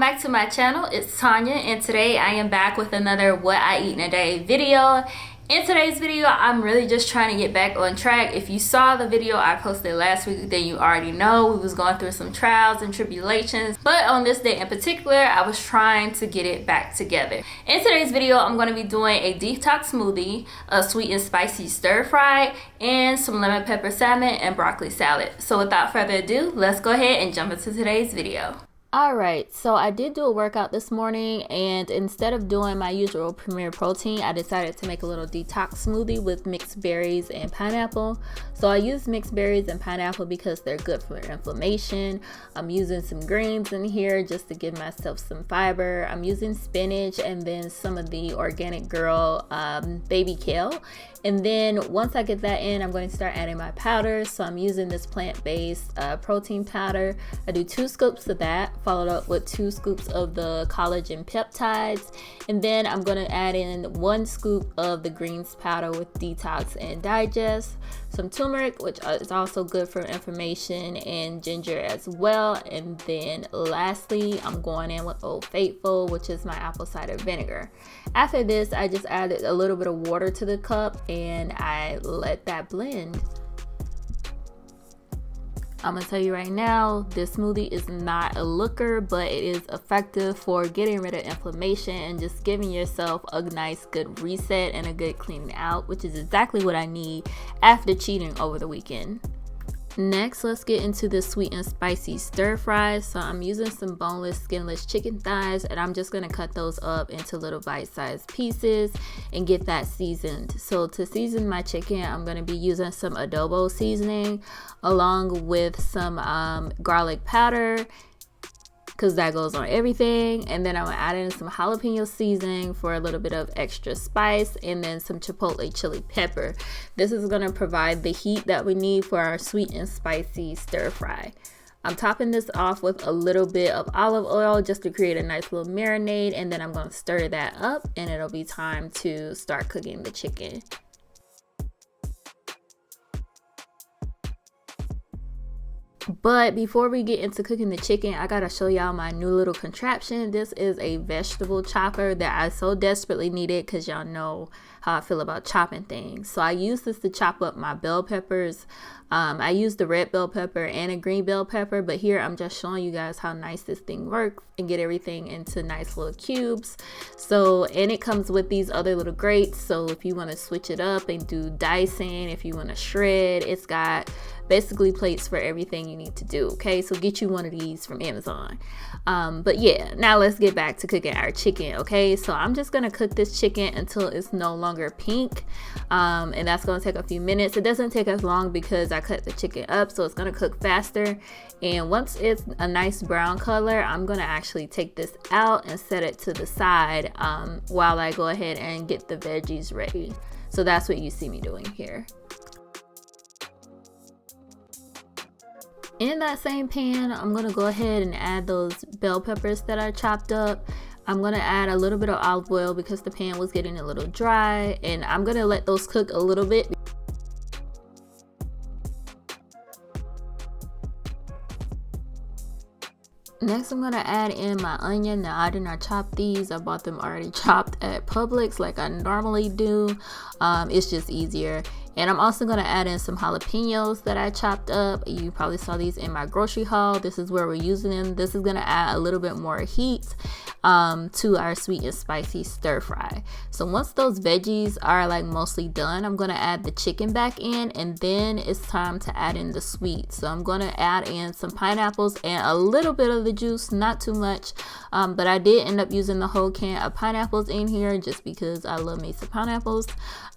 back to my channel. It's Tonia, and today I am back with another what I eat in a day video. In today's video, I'm really just trying to get back on track. If you saw the video I posted last week, then you already know we was going through some trials and tribulations. But on this day in particular, I was trying to get it back together. In today's video, I'm going to be doing a detox smoothie, a sweet and spicy stir fry, and some lemon pepper salmon and broccoli salad. So without further ado, let's go ahead and jump into today's video. Alright, so I did do a workout this morning, and instead of doing my usual Premier Protein, I decided to make a little detox smoothie with mixed berries and pineapple. So I used mixed berries and pineapple because they're good for inflammation. I'm using some greens in here just to give myself some fiber. I'm using spinach and then some of the Organic Girl baby kale. And then once I get that in, I'm going to start adding my powders. So I'm using this plant-based protein powder. I do 2 scoops of that, followed up with 2 scoops of the collagen peptides. And then I'm going to add in 1 scoop of the greens powder with detox and digest. Some turmeric, which is also good for inflammation, and ginger as well. And then lastly, I'm going in with Old Faithful, which is my apple cider vinegar. After this, I just added a little bit of water to the cup and I let that blend. I'm gonna tell you right now, this smoothie is not a looker, but it is effective for getting rid of inflammation and just giving yourself a nice good reset and a good cleaning out, which is exactly what I need after cheating over the weekend. Next, let's get into the sweet and spicy stir fries. So I'm using some boneless, skinless chicken thighs, and I'm just going to cut those up into little bite-sized pieces and get that seasoned. So to season my chicken, I'm going to be using some adobo seasoning along with some garlic powder, because that goes on everything. And then I'm gonna add in some jalapeno seasoning for a little bit of extra spice, and then some chipotle chili pepper. This is gonna provide the heat that we need for our sweet and spicy stir fry. I'm topping this off with a little bit of olive oil just to create a nice little marinade, and then I'm gonna stir that up and it'll be time to start cooking the chicken. But before we get into cooking the chicken, I gotta show y'all my new little contraption. This is a vegetable chopper that I so desperately needed, because y'all know how I feel about chopping things. So I use this to chop up my bell peppers. I use the red bell pepper and a green bell pepper, but here I'm just showing you guys how nice this thing works and get everything into nice little cubes. So, and it comes with these other little grates, so if you want to switch it up and do dicing, if you want to shred, it's got basically plates for everything you need to do. Okay, so get you one of these from Amazon. But yeah, now let's get back to cooking our chicken. Okay, so I'm just gonna cook this chicken until it's no longer pink, and that's gonna take a few minutes. It doesn't take as long because I cut the chicken up, so it's gonna cook faster. And once it's a nice brown color, I'm gonna actually take this out and set it to the side while I go ahead and get the veggies ready. So that's what you see me doing here. In that same pan, I'm going to go ahead and add those bell peppers that I chopped up. I'm going to add a little bit of olive oil because the pan was getting a little dry, and I'm going to let those cook a little bit. Next, I'm going to add in my onion. Now, I did not chop these. I bought them already chopped at Publix like I normally do. It's just easier. And I'm also going to add in some jalapenos that I chopped up. You probably saw these in my grocery haul. This is where we're using them. This is going to add a little bit more heat to our sweet and spicy stir fry. So once those veggies are like mostly done, I'm going to add the chicken back in, and then it's time to add in the sweet. So I'm going to add in some pineapples and a little bit of the juice, not too much, but I did end up using the whole can of pineapples in here just because I love me some pineapples.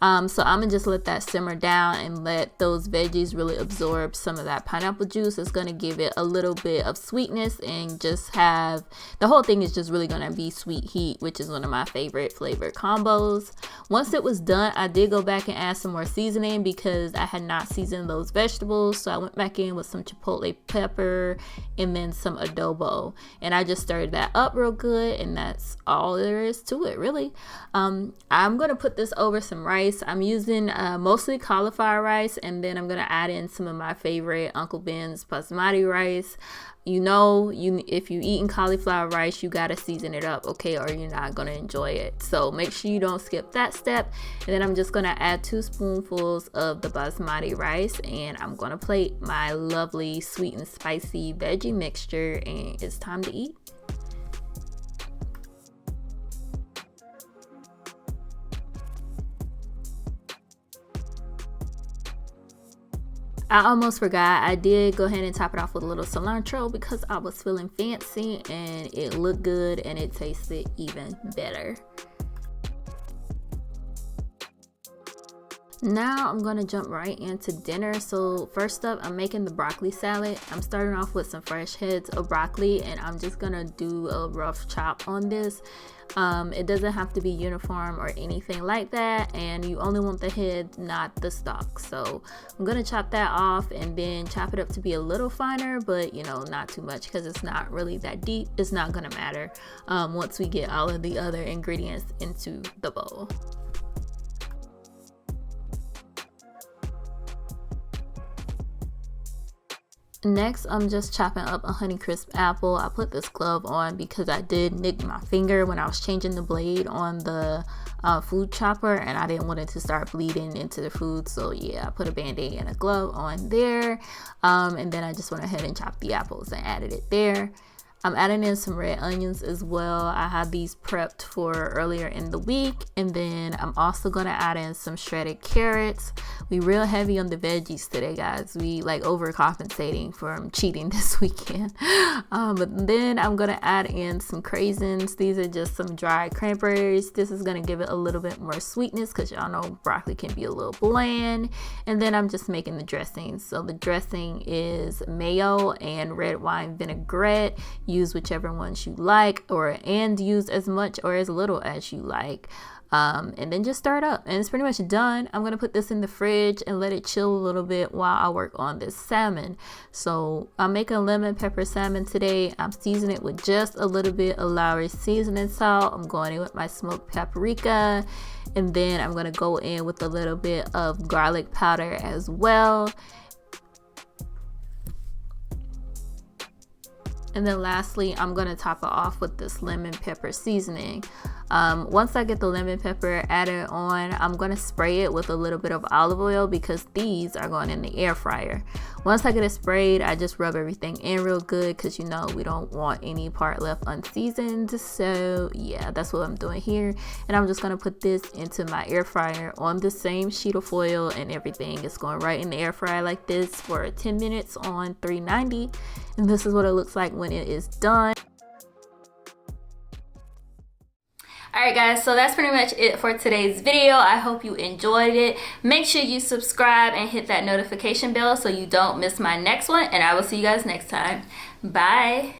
So I'm gonna just let that simmer down and let those veggies really absorb some of that pineapple juice. It's gonna give it a little bit of sweetness, and just have the whole thing is just really gonna be sweet heat, which is one of my favorite flavor combos. Once it was done, I did go back and add some more seasoning because I had not seasoned those vegetables. So I went back in with some chipotle pepper and then some adobo, and I just stirred that up real good, and that's all there is to it really. I'm gonna put this over some rice. I'm using mostly cauliflower rice, and then I'm gonna add in some of my favorite Uncle Ben's basmati rice. if you eating cauliflower rice, you gotta season it up, okay, or you're not gonna enjoy it. So make sure you don't skip that step. And then I'm just gonna add 2 spoonfuls of the basmati rice, and I'm gonna plate my lovely sweet and spicy veggie mixture, and it's time to eat. I almost forgot, I did go ahead and top it off with a little cilantro because I was feeling fancy, and it looked good and it tasted even better. Now I'm gonna jump right into dinner. So first up, I'm making the broccoli salad. I'm starting off with some fresh heads of broccoli, and I'm just gonna do a rough chop on this. It doesn't have to be uniform or anything like that, and you only want the head, not the stalk. So I'm gonna chop that off and then chop it up to be a little finer, but not too much because it's not really that deep. It's not gonna matter once we get all of the other ingredients into the bowl. Next, I'm just chopping up a Honeycrisp apple. I put this glove on because I did nick my finger when I was changing the blade on the food chopper, and I didn't want it to start bleeding into the food. So yeah, I put a band-aid and a glove on there, and then I just went ahead and chopped the apples and added it there. I'm adding in some red onions as well. I had these prepped for earlier in the week. And then I'm also going to add in some shredded carrots. We real heavy on the veggies today, guys. We like overcompensating from cheating this weekend. But then I'm going to add in some craisins. These are just some dried cranberries. This is going to give it a little bit more sweetness because y'all know broccoli can be a little bland. And then I'm just making the dressing. So the dressing is mayo and red wine vinaigrette. Use whichever ones you like, and use as much or as little as you like, and then just stir it up, and it's pretty much done. I'm gonna put this in the fridge and let it chill a little bit while I work on this salmon. So I'm making lemon pepper salmon today. I'm seasoning it with just a little bit of Lowry seasoning salt. I'm going in with my smoked paprika, and then I'm gonna go in with a little bit of garlic powder as well. And then lastly, I'm going to top it off with this lemon pepper seasoning. Once I get the lemon pepper added on, I'm going to spray it with a little bit of olive oil because these are going in the air fryer. Once I get it sprayed, I just rub everything in real good because we don't want any part left unseasoned. So yeah, that's what I'm doing here. And I'm just going to put this into my air fryer on the same sheet of foil, and everything is going right in the air fryer like this for 10 minutes on 390. And this is what it looks like when it is done. Alright guys, so that's pretty much it for today's video. I hope you enjoyed it. Make sure you subscribe and hit that notification bell so you don't miss my next one, and I will see you guys next time. Bye.